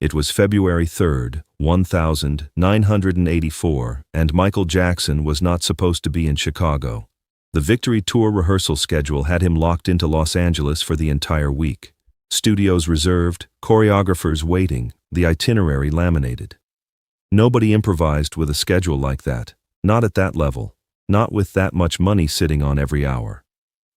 It was February 3rd, 1984, and Michael Jackson was not supposed to be in Chicago. The Victory Tour rehearsal schedule had him locked into Los Angeles for the entire week. Studios reserved, choreographers waiting, the itinerary laminated. Nobody improvised with a schedule like that, not at that level, not with that much money sitting on every hour.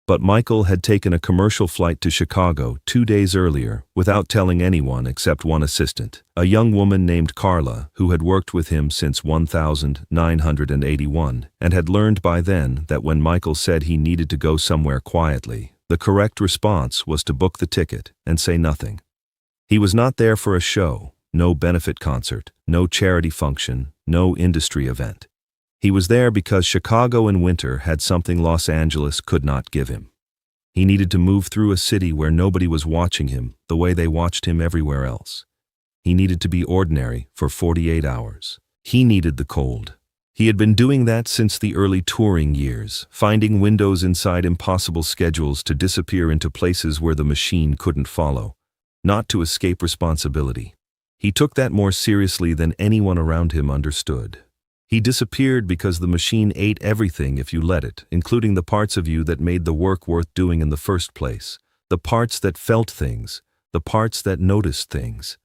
But Michael had taken a commercial flight to Chicago 2 days earlier without telling anyone except one assistant, a young woman named Carla who had worked with him since 1981 and had learned by then that when Michael said he needed to go somewhere quietly, the correct response was to book the ticket and say nothing. He was not there for a show, no benefit concert, no charity function, no industry event. He was there because Chicago in winter had something Los Angeles could not give him. He needed to move through a city where nobody was watching him the way they watched him everywhere else. He needed to be ordinary for 48 hours. He needed the cold. He had been doing that since the early touring years, finding windows inside impossible schedules to disappear into places where the machine couldn't follow, not to escape responsibility. He took that more seriously than anyone around him understood. He disappeared because the machine ate everything if you let it, including the parts of you that made the work worth doing in the first place, the parts that felt things, the parts that noticed things.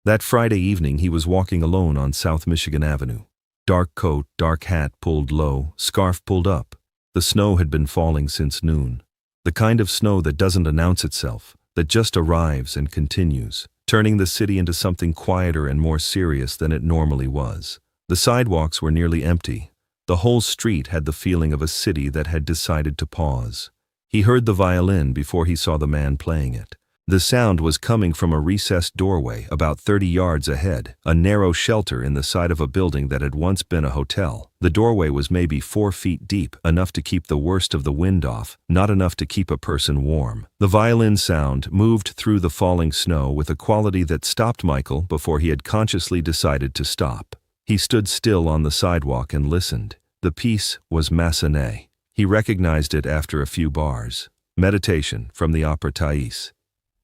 That Friday evening he was walking alone on South Michigan Avenue. Dark coat, dark hat pulled low, scarf pulled up. The snow had been falling since noon. The kind of snow that doesn't announce itself, that just arrives and continues, turning the city into something quieter and more serious than it normally was. The sidewalks were nearly empty. The whole street had the feeling of a city that had decided to pause. He heard the violin before he saw the man playing it. The sound was coming from a recessed doorway about 30 yards ahead, a narrow shelter in the side of a building that had once been a hotel. The doorway was maybe 4 feet deep, enough to keep the worst of the wind off, not enough to keep a person warm. The violin sound moved through the falling snow with a quality that stopped Michael before he had consciously decided to stop. He stood still on the sidewalk and listened. The piece was Massenet. He recognized it after a few bars. Meditation from the opera Thais.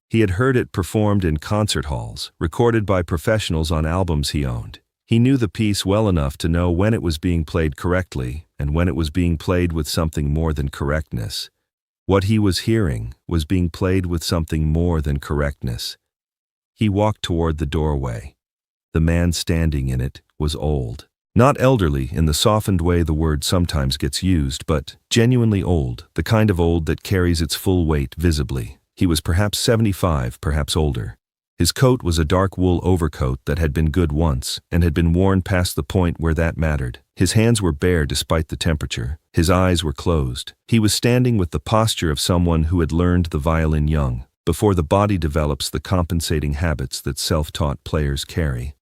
He had heard it performed in concert halls, recorded by professionals on albums he owned. He knew the piece well enough to know when it was being played correctly and when it was being played with something more than correctness. What he was hearing was being played with something more than correctness. He walked toward the doorway. The man standing in it was old. Not elderly in the softened way the word sometimes gets used, but genuinely old, the kind of old that carries its full weight visibly. He was perhaps 75, perhaps older. His coat was a dark wool overcoat that had been good once and had been worn past the point where that mattered. His hands were bare despite the temperature. His eyes were closed. He was standing with the posture of someone who had learned the violin young, before the body develops the compensating habits that self-taught players carry.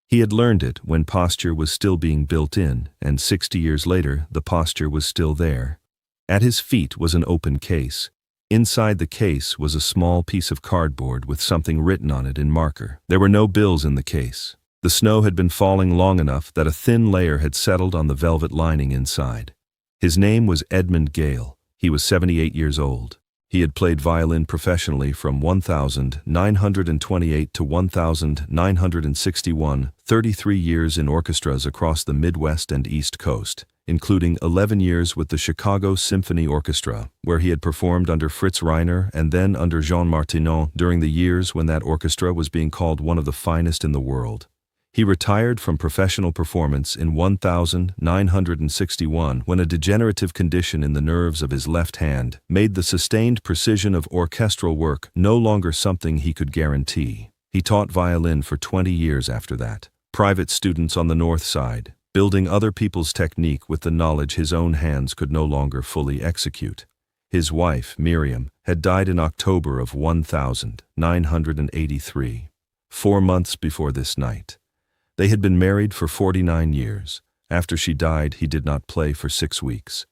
He had learned it when posture was still being built in, and 60 years later, the posture was still there. At his feet was an open case. Inside the case was a small piece of cardboard with something written on it in marker. There were no bills in the case. The snow had been falling long enough that a thin layer had settled on the velvet lining inside. His name was Edmund Gale. He was 78 years old. He had played violin professionally from 1928 to 1961, 33 years in orchestras across the Midwest and East Coast, including 11 years with the Chicago Symphony Orchestra, where he had performed under Fritz Reiner and then under Jean Martineau during the years when that orchestra was being called one of the finest in the world. He retired from professional performance in 1961 when a degenerative condition in the nerves of his left hand made the sustained precision of orchestral work no longer something he could guarantee. He taught violin for 20 years after that. Private students on the North Side, building other people's technique with the knowledge his own hands could no longer fully execute. His wife, Miriam, had died in October of 1983, 4 months before this night. They had been married for 49 years. After she died, he did not play for 6 weeks.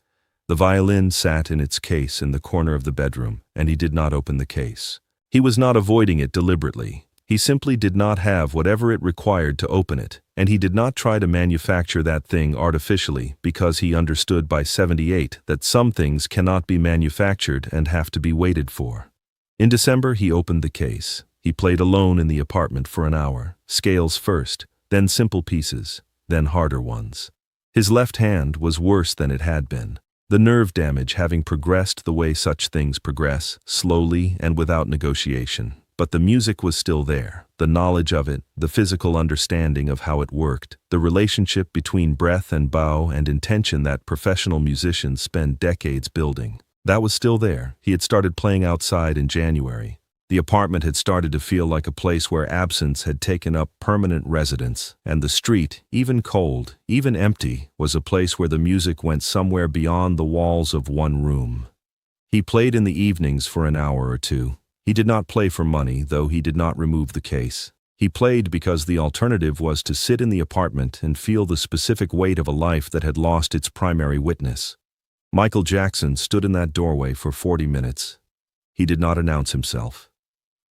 The violin sat in its case in the corner of the bedroom, and he did not open the case. He was not avoiding it deliberately. He simply did not have whatever it required to open it, and he did not try to manufacture that thing artificially because he understood by 78 that some things cannot be manufactured and have to be waited for. In December, he opened the case. He He played alone in the apartment for an hour, scales first, then simple pieces, then harder ones. His left hand was worse than it had been, the nerve damage having progressed the way such things progress, slowly and without negotiation. But the music was still there, the knowledge of it, the physical understanding of how it worked, the relationship between breath and bow and intention that professional musicians spend decades building. That was still there. He had started playing outside in January. The apartment had started to feel like a place where absence had taken up permanent residence, and the street, even cold, even empty, was a place where the music went somewhere beyond the walls of one room. He played in the evenings for an hour or two. He did not play for money, though he did not remove the case. He played because the alternative was to sit in the apartment and feel the specific weight of a life that had lost its primary witness. Michael Jackson stood in that doorway for 40 minutes. He did not announce himself.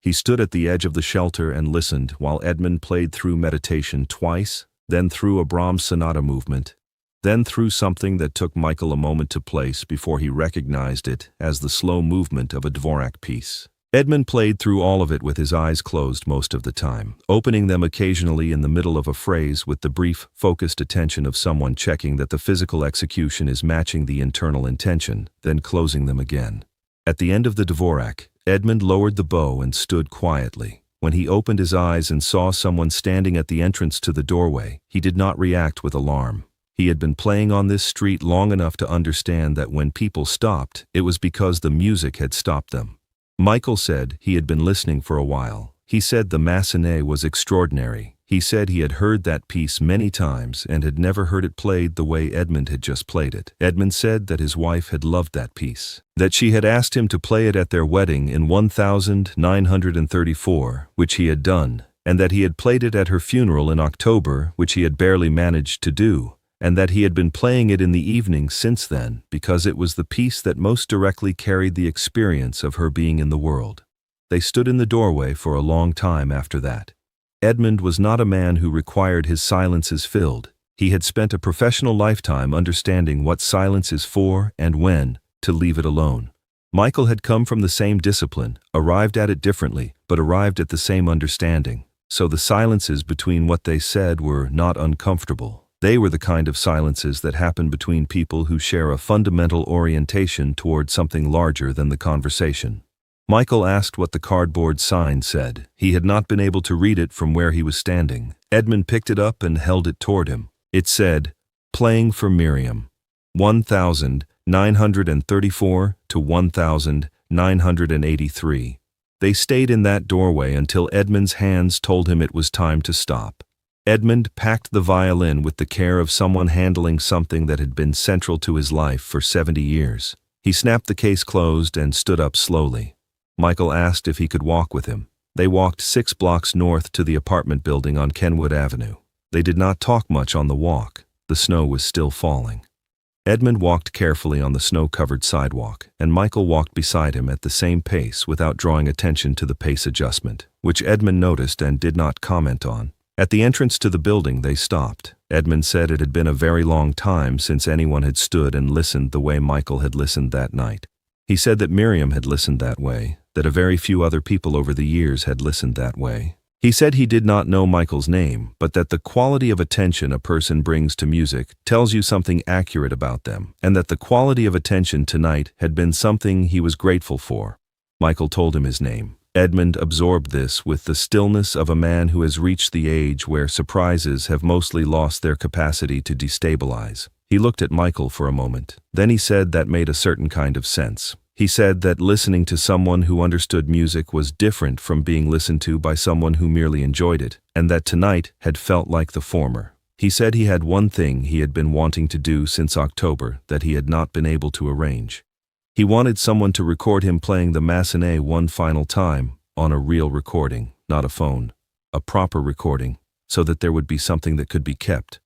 He stood at the edge of the shelter and listened while Edmund played through meditation twice, then through a Brahms sonata movement, then through something that took Michael a moment to place before he recognized it as the slow movement of a Dvorak piece. Edmund played through all of it with his eyes closed most of the time, opening them occasionally in the middle of a phrase with the brief, focused attention of someone checking that the physical execution is matching the internal intention, then closing them again. At the end of the Dvorak, Edmund lowered the bow and stood quietly. When he opened his eyes and saw someone standing at the entrance to the doorway, he did not react with alarm. He had been playing on this street long enough to understand that when people stopped, it was because the music had stopped them. Michael said he had been listening for a while. He said the Massenet was extraordinary. He said he had heard that piece many times and had never heard it played the way Edmund had just played it. Edmund said that his wife had loved that piece, that she had asked him to play it at their wedding in 1934, which he had done, and that he had played it at her funeral in October, which he had barely managed to do, and that he had been playing it in the evening since then because it was the piece that most directly carried the experience of her being in the world. They stood in the doorway for a long time after that. Edmund was not a man who required his silences filled. He had spent a professional lifetime understanding what silence is for and when to leave it alone. Michael had come from the same discipline, arrived at it differently, but arrived at the same understanding. So the silences between what they said were not uncomfortable. They were the kind of silences that happen between people who share a fundamental orientation toward something larger than the conversation. Michael asked what the cardboard sign said. He had not been able to read it from where he was standing. Edmund picked it up and held it toward him. It said, "Playing for Miriam, 1934 to 1983. They stayed in that doorway until Edmund's hands told him it was time to stop. Edmund packed the violin with the care of someone handling something that had been central to his life for 70 years. He snapped the case closed and stood up slowly. Michael asked if he could walk with him. They walked 6 blocks north to the apartment building on Kenwood Avenue. They did not talk much on the walk. The snow was still falling. Edmund walked carefully on the snow-covered sidewalk, and Michael walked beside him at the same pace without drawing attention to the pace adjustment, which Edmund noticed and did not comment on. At the entrance to the building, they stopped. Edmund said it had been a very long time since anyone had stood and listened the way Michael had listened that night. He said that Miriam had listened that way, that a very few other people over the years had listened that way. He said he did not know Michael's name, but that the quality of attention a person brings to music tells you something accurate about them, and that the quality of attention tonight had been something he was grateful for. Michael told him his name. Edmund absorbed this with the stillness of a man who has reached the age where surprises have mostly lost their capacity to destabilize. He looked at Michael for a moment. Then he said that made a certain kind of sense. He said that listening to someone who understood music was different from being listened to by someone who merely enjoyed it, and that tonight had felt like the former. He said he had one thing he had been wanting to do since October that he had not been able to arrange. He wanted someone to record him playing the Massenet one final time, on a real recording, not a phone, a proper recording, so that there would be something that could be kept.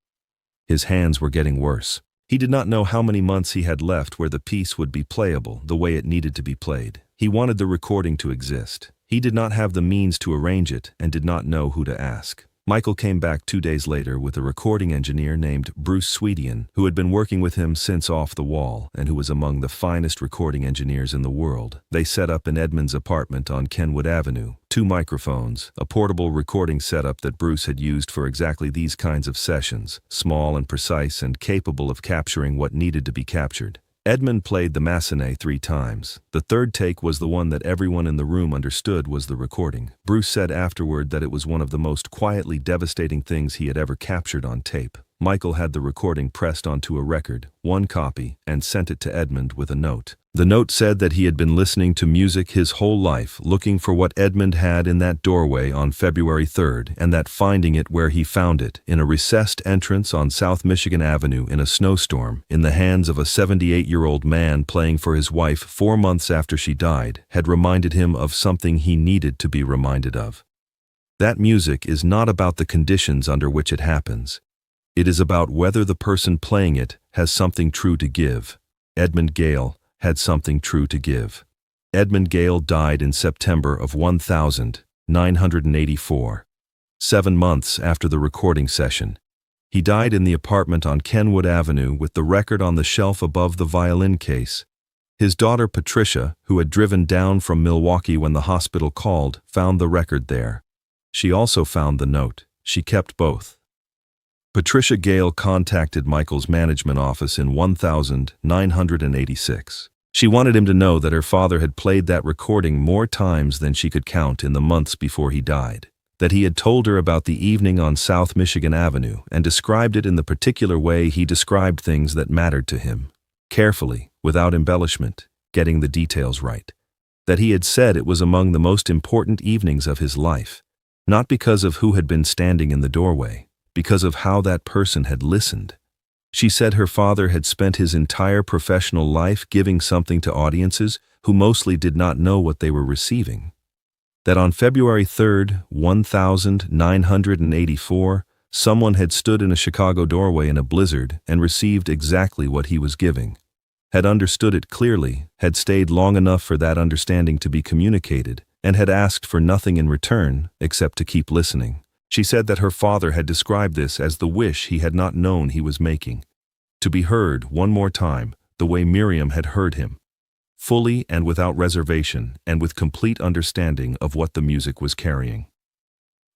His hands were getting worse. He did not know how many months he had left where the piece would be playable the way it needed to be played. He wanted the recording to exist. He did not have the means to arrange it and did not know who to ask. Michael came back 2 days later with a recording engineer named Bruce Swedian, who had been working with him since Off the Wall and who was among the finest recording engineers in the world. They set up in Edmund's apartment on Kenwood Avenue, 2 microphones, a portable recording setup that Bruce had used for exactly these kinds of sessions, small and precise and capable of capturing what needed to be captured. Edmund played the Massenet 3 times. The third take was the one that everyone in the room understood was the recording. Bruce said afterward that it was one of the most quietly devastating things he had ever captured on tape. Michael had the recording pressed onto a record, 1 copy, and sent it to Edmund with a note. The note said that he had been listening to music his whole life, looking for what Edmund had in that doorway on February 3rd, and that finding it where he found it, in a recessed entrance on South Michigan Avenue in a snowstorm, in the hands of a 78-year-old man playing for his wife 4 months after she died, had reminded him of something he needed to be reminded of. That music is not about the conditions under which it happens. It is about whether the person playing it has something true to give. Edmund Gale had something true to give. Edmund Gale died in September of 1984, 7 months after the recording session. He died in the apartment on Kenwood Avenue with the record on the shelf above the violin case. His daughter Patricia, who had driven down from Milwaukee when the hospital called, found the record there. She also found the note. She kept both. Patricia Gale contacted Michael's management office in 1986. She wanted him to know that her father had played that recording more times than she could count in the months before he died, that he had told her about the evening on South Michigan Avenue and described it in the particular way he described things that mattered to him, carefully, without embellishment, getting the details right, that he had said it was among the most important evenings of his life, not because of who had been standing in the doorway, because of how that person had listened. She said her father had spent his entire professional life giving something to audiences who mostly did not know what they were receiving. That on February 3rd, 1984, someone had stood in a Chicago doorway in a blizzard and received exactly what he was giving, had understood it clearly, had stayed long enough for that understanding to be communicated, and had asked for nothing in return except to keep listening. She said that her father had described this as the wish he had not known he was making, to be heard one more time, the way Miriam had heard him, fully and without reservation and with complete understanding of what the music was carrying.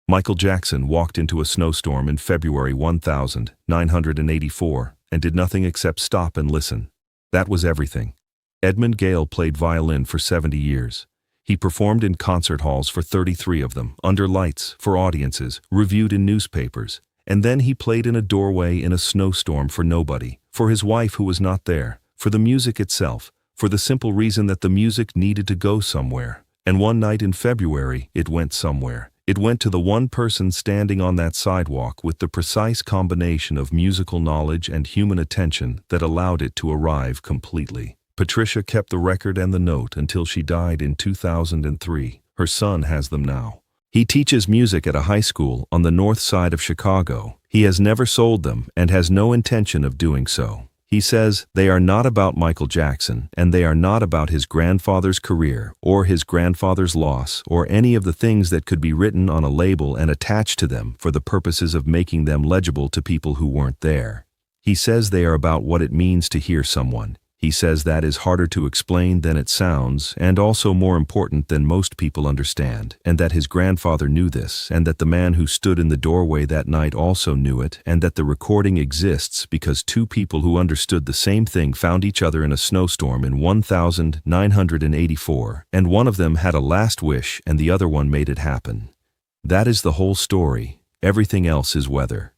Michael Jackson walked into a snowstorm in February 1984 and did nothing except stop and listen. That was everything. Edmund Gale played violin for 70 years. He performed in concert halls for 33 of them, under lights, for audiences, reviewed in newspapers, and then he played in a doorway in a snowstorm for nobody, for his wife who was not there, for the music itself, for the simple reason that the music needed to go somewhere. And one night in February, it went somewhere. It went to the one person standing on that sidewalk with the precise combination of musical knowledge and human attention that allowed it to arrive completely. Patricia kept the record and the note until she died in 2003. Her son has them now. He teaches music at a high school on the north side of Chicago. He has never sold them and has no intention of doing so. He says they are not about Michael Jackson and they are not about his grandfather's career or his grandfather's loss or any of the things that could be written on a label and attached to them for the purposes of making them legible to people who weren't there. He says they are about what it means to hear someone. He says that is harder to explain than it sounds, and also more important than most people understand, and that his grandfather knew this, and that the man who stood in the doorway that night also knew it, and that the recording exists because 2 people who understood the same thing found each other in a snowstorm in 1984, and one of them had a last wish and the other one made it happen. That is the whole story. Everything else is weather.